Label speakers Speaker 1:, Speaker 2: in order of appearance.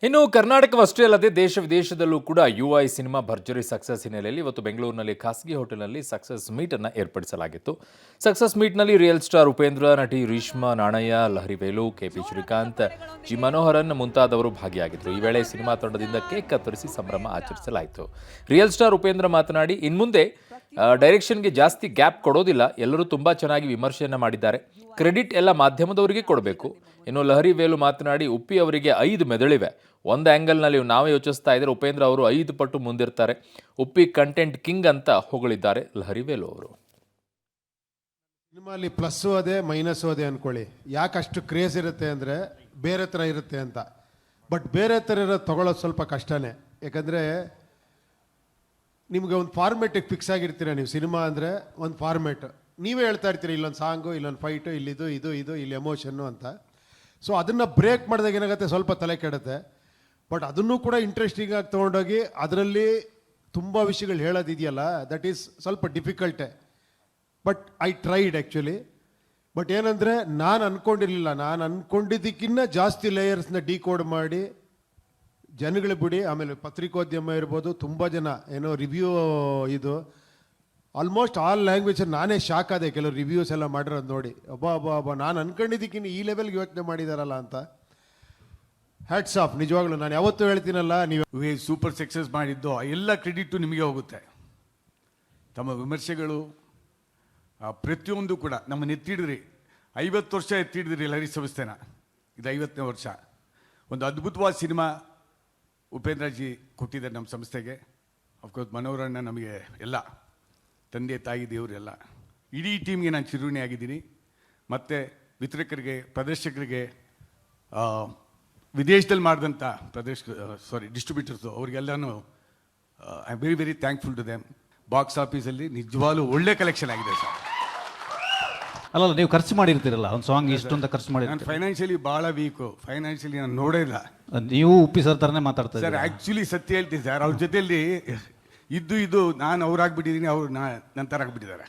Speaker 1: ಇನ್ನು ಕರ್ನಾಟಕವಷ್ಟೇ ಅಲ್ಲದೆ ದೇಶ ವಿದೇಶದಲ್ಲೂ ಕೂಡ ಯುಐ ಸಿನಿಮಾ ಭರ್ಜರಿ ಸಕ್ಸಸ್ ಹಿನ್ನೆಲೆಯಲ್ಲಿ ಇವತ್ತು ಬೆಂಗಳೂರಿನಲ್ಲಿ ಖಾಸಗಿ ಹೋಟೆಲ್ನಲ್ಲಿ ಸಕ್ಸಸ್ ಮೀಟ್ ಅನ್ನು ಏರ್ಪಡಿಸಲಾಗಿತ್ತು. ಸಕ್ಸಸ್ ಮೀಟ್ನಲ್ಲಿ ರಿಯಲ್ ಸ್ಟಾರ್ ಉಪೇಂದ್ರ, ನಟಿ ರೀಶ್ಮಾ ನಾಣಯ್ಯ, ಲಹರಿ ವೇಲು, ಕೆಪಿ ಶ್ರೀಕಾಂತ್, ಜಿ ಮನೋಹರನ್ ಮುಂತಾದವರು ಭಾಗಿಯಾಗಿದ್ದರು. ಈ ವೇಳೆ ಸಿನಿಮಾ ತಂಡದಿಂದ ಕೇಕ್ ಕತ್ತರಿಸಿ ಸಂಭ್ರಮ ಆಚರಿಸಲಾಯಿತು. ರಿಯಲ್ ಸ್ಟಾರ್ ಉಪೇಂದ್ರ ಮಾತನಾಡಿ, ಇನ್ಮುಂದೆ ಡೈರೆಕ್ಷನ್ಗೆ ಜಾಸ್ತಿ ಗ್ಯಾಪ್ ಕೊಡೋದಿಲ್ಲ, ಎಲ್ಲರೂ ತುಂಬಾ ಚೆನ್ನಾಗಿ ವಿಮರ್ಶೆಯನ್ನು ಮಾಡಿದ್ದಾರೆ, ಕ್ರೆಡಿಟ್ ಎಲ್ಲ ಮಾಧ್ಯಮದವರಿಗೆ ಕೊಡಬೇಕು. ಇನ್ನು ಲಹರಿ ವೇಲು ಮಾತನಾಡಿ, ಉಪ್ಪಿ ಅವರಿಗೆ 5 ಮೆದುಳಿವೆ, ಒಂದು ಆ್ಯಂಗಲ್ನಲ್ಲಿ ನಾವೇ ಯೋಚಿಸ್ತಾ ಇದ್ದರೆ ಉಪೇಂದ್ರ ಅವರು 5 ಪಟ್ಟು ಮುಂದಿರ್ತಾರೆ. ಉಪ್ಪಿ ಕಂಟೆಂಟ್ ಕಿಂಗ್ ಅಂತ ಹೊಗಳಿದ್ದಾರೆ ಲಹರಿ ವೇಲು ಅವರು.
Speaker 2: ಸಿನಿಮಾಲಿ ಪ್ಲಸ್ಸು ಅದೇ ಮೈನಸ್ಸು ಅದೇ ಅಂದ್ಕೊಳ್ಳಿ. ಯಾಕಷ್ಟು ಕ್ರೇಜ್ ಇರುತ್ತೆ ಅಂದರೆ ಬೇರೆ ಥರ ಇರುತ್ತೆ ಅಂತ. ಬಟ್ ಬೇರೆ ಥರ ಇರೋದು ತೊಗೊಳೋದು ಸ್ವಲ್ಪ ಕಷ್ಟನೇ. ಯಾಕಂದರೆ ನಿಮಗೆ ಒಂದು ಫಾರ್ಮೇಟಿಗೆ ಫಿಕ್ಸ್ ಆಗಿರ್ತೀರ ನೀವು. ಸಿನಿಮಾ ಅಂದರೆ ಒಂದು ಫಾರ್ಮೇಟ್, ನೀವೇ ಹೇಳ್ತಾ ಇರ್ತೀರಿ, ಇಲ್ಲೊಂದು ಸಾಂಗು, ಇಲ್ಲೊಂದು ಫೈಟು, ಇಲ್ಲಿದು ಇದು ಇಲ್ಲಿ ಎಮೋಷನ್ನು ಅಂತ. ಸೊ ಅದನ್ನು ಬ್ರೇಕ್ ಮಾಡಿದಾಗ ಏನಾಗುತ್ತೆ, ಸ್ವಲ್ಪ ತಲೆ ಕೆಡುತ್ತೆ. ಬಟ್ ಅದನ್ನು ಕೂಡ ಇಂಟ್ರೆಸ್ಟಿಂಗ್ ಆಗಿ ತೊಗೊಂಡೋಗಿ ಅದರಲ್ಲಿ ತುಂಬ ವಿಷಯಗಳು ಹೇಳೋದಿದೆಯಲ್ಲ, ದಟ್ ಈಸ್ ಸ್ವಲ್ಪ ಡಿಫಿಕಲ್ಟೇ. But I tried actually. But ಏನಂದರೆ ನಾನು ಅಂದ್ಕೊಂಡಿರಲಿಲ್ಲ, ನಾನು ಅಂದ್ಕೊಂಡಿದ್ದಕ್ಕಿಂತ ಜಾಸ್ತಿ ಲೇಯರ್ಸ್ನ ಡಿಕೋಡ್ ಮಾಡಿ ಜನಗಳು ಬಿಡಿ. ಆಮೇಲೆ ಪತ್ರಿಕೋದ್ಯಮ ಇರ್ಬೋದು, ತುಂಬ ಜನ ಏನೋ ರಿವ್ಯೂ, ಇದು ಆಲ್ಮೋಸ್ಟ್ ಆಲ್ ಲ್ಯಾಂಗ್ವೇಜ್ ನಾನೇ ಶಾಕ್ ಆದೆ ಕೆಲವು ರಿವ್ಯೂಸ್ ಎಲ್ಲ ಮಾಡಿರೋದು ನೋಡಿ. ಅಬ್ಬಾ ನಾನು ಅನ್ಕೊಂಡಿದ್ದಕ್ಕಿಂತ ಈ ಲೆವೆಲ್ಗೆ ಯೋಚನೆ ಮಾಡಿದಾರಲ್ಲ ಅಂತ. ಹ್ಯಾಟ್ಸ್ ಆಫ್, ನಿಜವಾಗ್ಲೂ. ನಾನು ಯಾವತ್ತೂ ಹೇಳ್ತೀನಲ್ಲ, ನೀವು
Speaker 3: ಸೂಪರ್ ಸಕ್ಸಸ್ ಮಾಡಿದ್ದು ಎಲ್ಲ ಕ್ರೆಡಿಟು ನಿಮಗೆ ಹೋಗುತ್ತೆ. ತಮ್ಮ ವಿಮರ್ಶೆಗಳು ಪ್ರತಿಯೊಂದು ಕೂಡ ನಮ್ಮನ್ನು ಎತ್ತಿಡಿದ್ರಿ. 50 ವರ್ಷ ಎತ್ತಿಡಿದ್ರಿ ಲಹರಿ ಸಂಸ್ಥೆನ. ಇದು 50ನೇ ವರ್ಷ. ಒಂದು ಅದ್ಭುತವಾದ ಸಿನಿಮಾ ಉಪೇಂದ್ರಜಿ ಕೊಟ್ಟಿದ್ದಾರೆ ನಮ್ಮ ಸಂಸ್ಥೆಗೆ. ಅಫ್ಕೋರ್ಸ್ ಮನೋಹರಣ್ಣ ನಮಗೆ ಎಲ್ಲ ತಂದೆ ತಾಯಿ ದೇವರು ಎಲ್ಲ. ಇಡೀ ಟೀಮ್ಗೆ ನಾನು ಚಿರುಣಿ ಆಗಿದ್ದೀನಿ. ಮತ್ತು ವಿತರಕರಿಗೆ, ಪ್ರದರ್ಶಕರಿಗೆ, ವಿದೇಶದಲ್ಲಿ ಮಾಡಿದಂಥ ಡಿಸ್ಟ್ರಿಬ್ಯೂಟರ್ಸು, ಅವ್ರಿಗೆಲ್ಲನೂ I am very very thankful to them. Box ಆಫೀಸಲ್ಲಿ ನಿಜವಾಗ್ಲೂ ಒಳ್ಳೆ ಕಲೆಕ್ಷನ್ ಆಗಿದೆ ಸರ್.
Speaker 4: ಅಲ್ಲ, ನೀವು ಖರ್ಚು ಮಾಡಿರ್ತೀರಲ್ಲ ಒಂದು ಸಾಂಗ್, ಇಷ್ಟೊಂದು ಖರ್ಚು ಮಾಡಿ.
Speaker 3: ನಾನು ಫೈನಾನ್ಷಿಯಲಿ ಭಾಳ ವೀಕು. ಫೈನಾನ್ಷಿಯಲಿ ನಾನು ನೋಡೇ ಇಲ್ಲ.
Speaker 4: ನೀವು ಉಪ್ಪಿ ಸರ್ ಥರನೇ ಮಾತಾಡ್ತಾರೆ
Speaker 3: ಸರ್. ಆ್ಯಕ್ಚುಲಿ ಸತ್ಯ ಹೇಳ್ತೀನಿ ಸರ್, ಅವ್ರ ಜೊತೆಯಲ್ಲಿ ಇದ್ದು ನಾನು ಅವ್ರಾಗ್ಬಿಟ್ಟಿದ್ದೀನಿ, ಅವ್ರು ನನ್ನ ಥರ ಆಗ್ಬಿಟ್ಟಿದ್ದಾರೆ.